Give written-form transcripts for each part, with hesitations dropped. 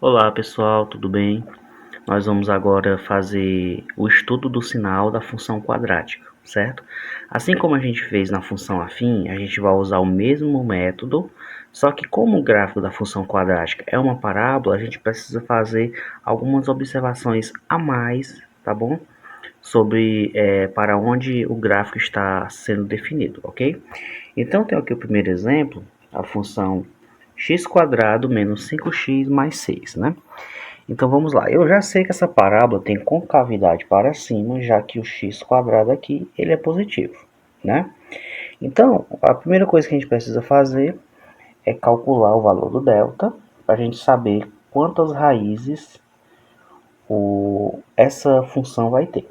Olá pessoal, tudo bem? Nós vamos agora fazer o estudo do sinal da função quadrática, certo? Assim como a gente fez na função afim, a gente vai usar o mesmo método, só que como o gráfico da função quadrática é uma parábola, a gente precisa fazer algumas observações a mais, tá bom? Sobre para onde o gráfico está sendo definido, ok? Então tem aqui o primeiro exemplo, a função x² menos 5x mais 6, né? Então vamos lá, eu já sei que essa parábola tem concavidade para cima, já que o x² aqui ele é positivo, né? Então, a primeira coisa que a gente precisa fazer é calcular o valor do delta, para a gente saber quantas raízes essa função vai ter.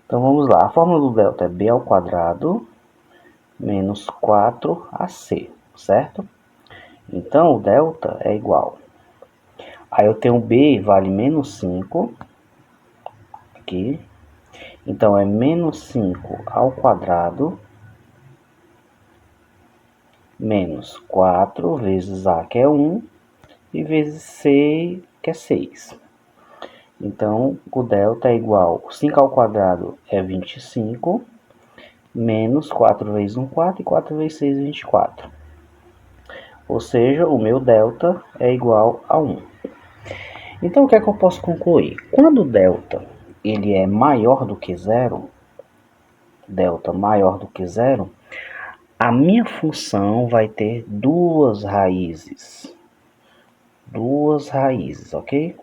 Então vamos lá, a fórmula do delta é b² menos 4ac, certo? Então o delta é igual. Aí eu tenho b vale menos 5 aqui. Então é menos 5 ao quadrado menos 4 vezes a, que é 1, e vezes c, que é 6. Então o delta é igual, 5 ao quadrado é 25, menos 4 vezes 1, 4, e 4 vezes 6, 24. Ou seja, o meu delta é igual a 1. Então o que é que eu posso concluir? Quando o delta ele é maior do que zero, delta maior do que zero, a minha função vai ter duas raízes. Duas raízes, ok?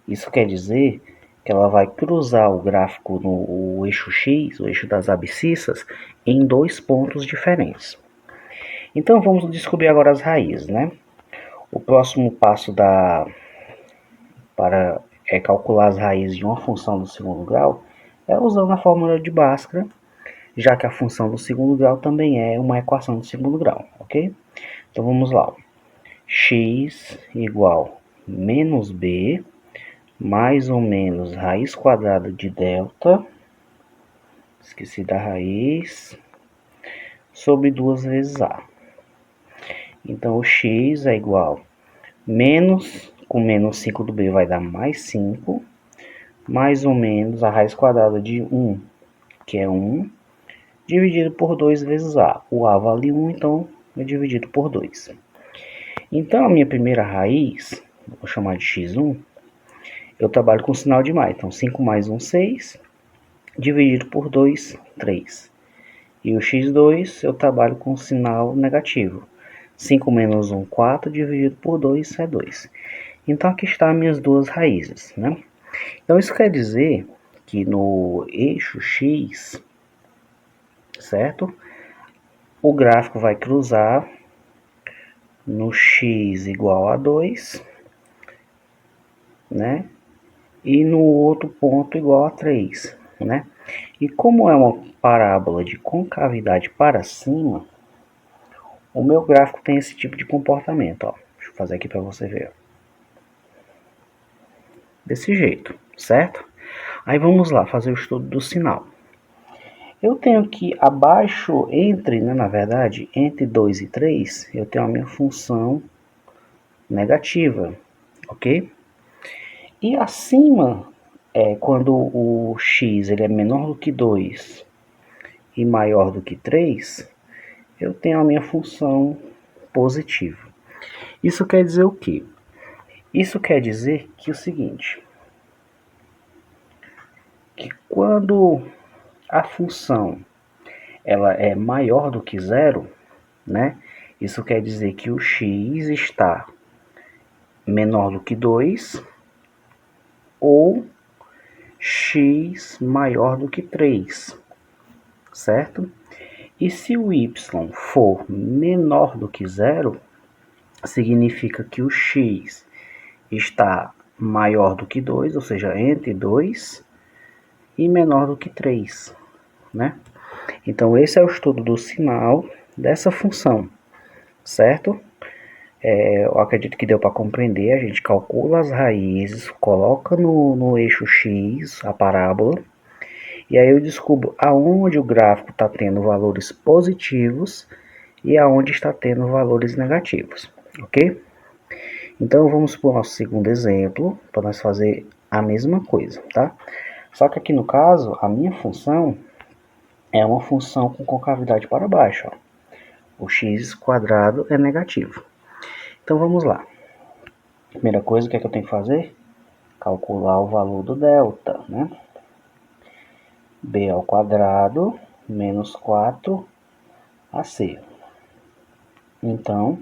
Isso quer dizer que ela vai cruzar o gráfico no eixo X, o eixo das abscissas, em dois pontos diferentes. Então vamos descobrir agora as raízes, né? O próximo passo para calcular as raízes de uma função do segundo grau é usando a fórmula de Bhaskara, já que a função do segundo grau também é uma equação do segundo grau, ok? Então vamos lá. X igual menos b mais ou menos raiz quadrada de delta, esqueci da raiz, sobre 2 vezes a. Então o x é igual menos, com menos 5 do b vai dar mais 5, mais ou menos a raiz quadrada de 1, que é 1, dividido por 2 vezes a. O a vale 1, então é dividido por 2. Então a minha primeira raiz, vou chamar de x1, eu trabalho com sinal de mais. Então 5 mais 1, 6, dividido por 2, 3. E o x2 eu trabalho com sinal negativo. 5 menos 1, 4, dividido por 2 é 2. Então aqui estão as minhas duas raízes, né? Então isso quer dizer que no eixo x, certo? O gráfico vai cruzar no x igual a 2, né? E no outro ponto igual a 3, né? E como é uma parábola de concavidade para cima, o meu gráfico tem esse tipo de comportamento, ó. Deixa eu fazer aqui para você ver. Desse jeito, certo? Aí vamos lá fazer o estudo do sinal. Eu tenho que abaixo, na verdade, entre 2 e 3, eu tenho a minha função negativa, ok? E acima, quando o x ele é menor do que 2 e maior do que 3, eu tenho a minha função positiva. Isso quer dizer o quê? Isso quer dizer que o seguinte, que quando a função ela é maior do que zero, né? Isso quer dizer que o x está menor do que 2 ou x maior do que 3, certo? E se o y for menor do que zero, significa que o x está maior do que 2, ou seja, entre 2 e menor do que 3, né? Então esse é o estudo do sinal dessa função, certo? Eu acredito que deu para compreender. A gente calcula as raízes, coloca no eixo X a parábola, e aí eu descubro aonde o gráfico está tendo valores positivos e aonde está tendo valores negativos, ok? Então vamos para o nosso segundo exemplo, para nós fazer a mesma coisa, tá? Só que aqui no caso, a minha função é uma função com concavidade para baixo, ó. O x quadrado é negativo. Então vamos lá. Primeira coisa, o que é que eu tenho que fazer? Calcular o valor do delta, né? B ao quadrado menos 4ac. Então,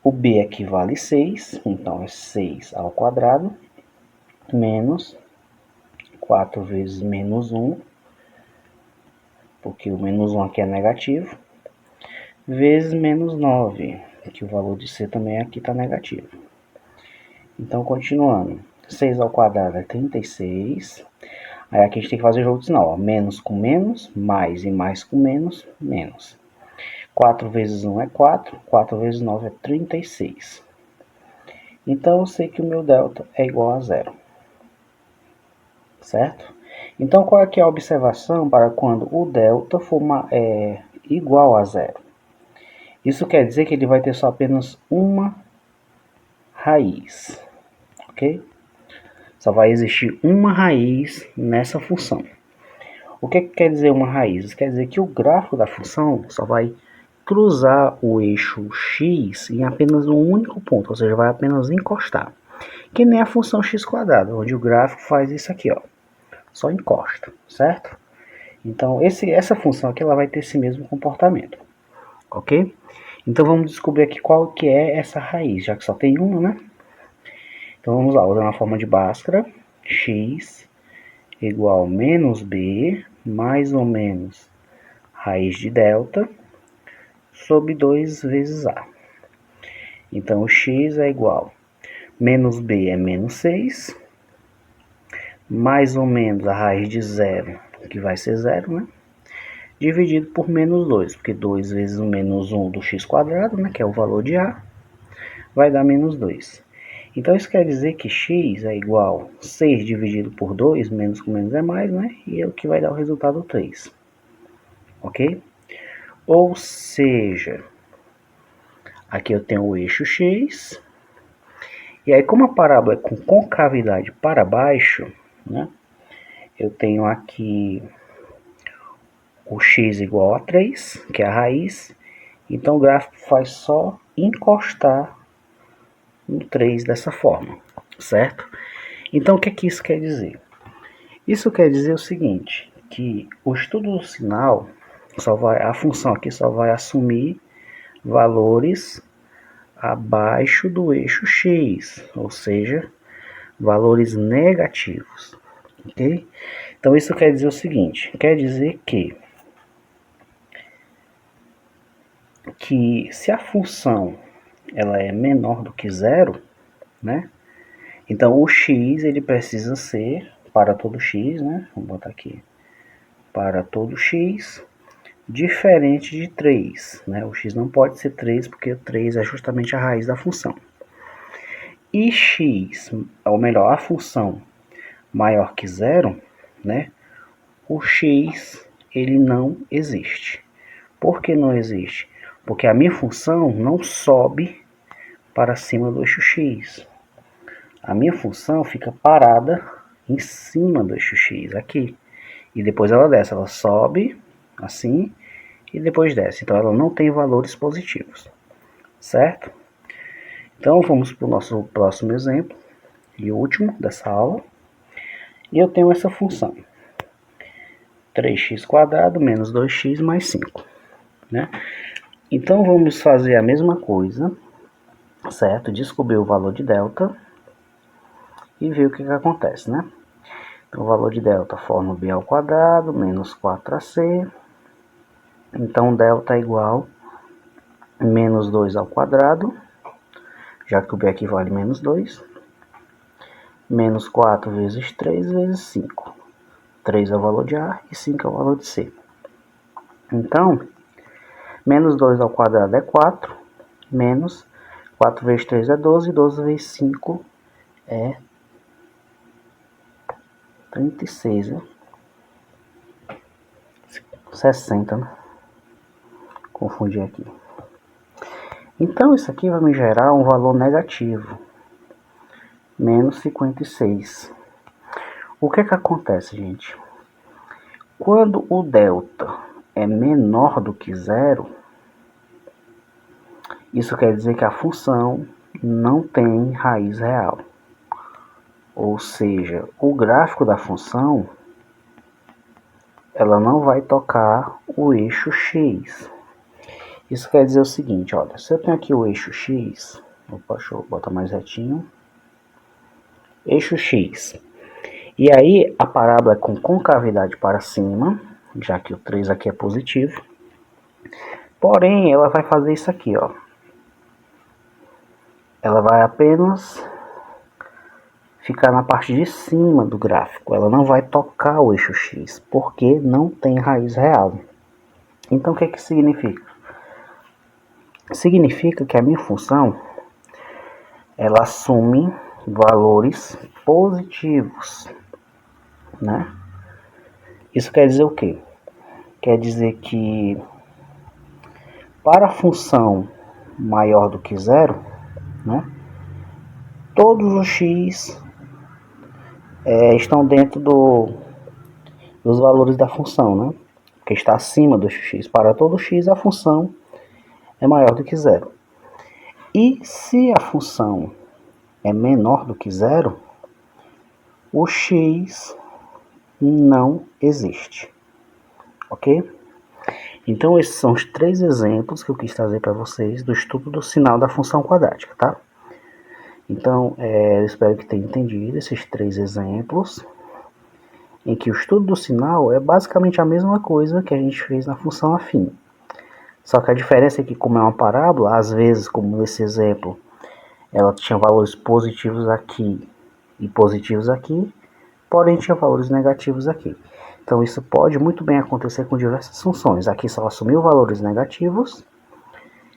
o B aqui vale 6, então é 6 ao quadrado menos 4 vezes menos 1, porque o menos 1 aqui é negativo, vezes menos 9, que o valor de C também aqui está negativo. Então, continuando, 6 ao quadrado é 36. Aí aqui a gente tem que fazer jogo de sinal, ó. Menos com menos, mais e mais com menos, menos. 4 vezes 1 é 4, 4 vezes 9 é 36. Então, eu sei que o meu delta é igual a zero. Certo? Então, qual é que é a observação para quando o delta for igual a zero? Isso quer dizer que ele vai ter só apenas uma raiz, ok? Só vai existir uma raiz nessa função. O que quer dizer uma raiz? Isso quer dizer que o gráfico da função só vai cruzar o eixo x em apenas um único ponto, ou seja, vai apenas encostar. Que nem a função x², onde o gráfico faz isso aqui, ó. Só encosta, certo? Então, essa função aqui ela vai ter esse mesmo comportamento, ok? Então, vamos descobrir aqui qual que é essa raiz, já que só tem uma, né? Então, vamos lá, usando a forma de Bhaskara, x igual menos b, mais ou menos raiz de delta, sobre 2 vezes a. Então, o x é igual, menos b é menos 6, mais ou menos a raiz de zero, que vai ser zero, né? Dividido por menos 2, porque 2 vezes o menos 1 do x², né, que é o valor de a, vai dar menos 2. Então, isso quer dizer que x é igual a 6 dividido por 2, menos com menos é mais, né? E é o que vai dar o resultado 3. Ok? Ou seja, aqui eu tenho o eixo x, e aí como a parábola é com concavidade para baixo, né? Eu tenho aqui o x igual a 3, que é a raiz, então o gráfico faz só encostar no 3 dessa forma, certo? Então, o que é que isso quer dizer? Isso quer dizer o seguinte, que o estudo do sinal, a função aqui só vai assumir valores abaixo do eixo x, ou seja, valores negativos, ok? Então, isso quer dizer o seguinte, quer dizer que se a função ela é menor do que zero, né? Então, o x ele precisa ser, para todo x, né? Vamos botar aqui, para todo x, diferente de 3. Né? O x não pode ser 3, porque 3 é justamente a raiz da função. E x, ou melhor, a função maior que zero, né? O x ele não existe. Por que não existe? Porque a minha função não sobe para cima do eixo x. A minha função fica parada em cima do eixo x, aqui. E depois ela desce, ela sobe, assim, e depois desce. Então ela não tem valores positivos, certo? Então vamos para o nosso próximo exemplo, e último dessa aula. E eu tenho essa função, 3x² menos 2x mais 5. Né? Então vamos fazer a mesma coisa, certo? Descobrir o valor de delta e ver o que acontece, né? Então, o valor de delta forma b ao quadrado menos 4ac. Então, delta é igual a menos 2 ao quadrado, já que o b aqui vale menos 2. Menos 4 vezes 3 vezes 5. 3 é o valor de A e 5 é o valor de C. Então, menos 2 ao quadrado é 4, menos 4 vezes 3 é 12, 12 vezes 5 é 36, né? 60, né? Confundi aqui. Então, isso aqui vai me gerar um valor negativo, menos 56. O que acontece, gente? Quando o delta é menor do que zero, isso quer dizer que a função não tem raiz real. Ou seja, o gráfico da função ela não vai tocar o eixo x. Isso quer dizer o seguinte, olha, se eu tenho aqui o eixo x, deixa eu botar mais retinho, eixo x, e aí a parábola é com concavidade para cima, já que o 3 aqui é positivo, porém ela vai fazer isso aqui, ó, ela vai apenas ficar na parte de cima do gráfico, ela não vai tocar o eixo x, porque não tem raiz real. Então o que que significa? Significa que a minha função ela assume valores positivos, né? Isso quer dizer o quê? Quer dizer que para a função maior do que zero, né, todos os x estão dentro dos valores da função, né? Que está acima do x. Para todo x, a função é maior do que zero. E se a função é menor do que zero, o x não existe. Ok? Então, esses são os 3 exemplos que eu quis trazer para vocês do estudo do sinal da função quadrática, tá? Então, eu espero que tenham entendido esses 3 exemplos, em que o estudo do sinal é basicamente a mesma coisa que a gente fez na função afim. Só que a diferença é que, como é uma parábola, às vezes, como nesse exemplo, ela tinha valores positivos aqui e positivos aqui, porém tinha valores negativos aqui. Então isso pode muito bem acontecer com diversas funções. Aqui só assumiu valores negativos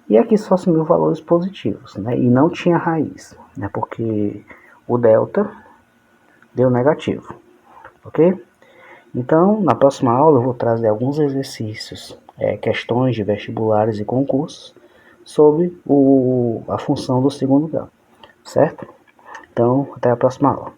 e aqui só assumiu valores positivos, né? E não tinha raiz, né? Porque o delta deu negativo, ok? Então, na próxima aula eu vou trazer alguns exercícios, questões de vestibulares e concursos sobre a função do segundo grau, certo? Então, até a próxima aula.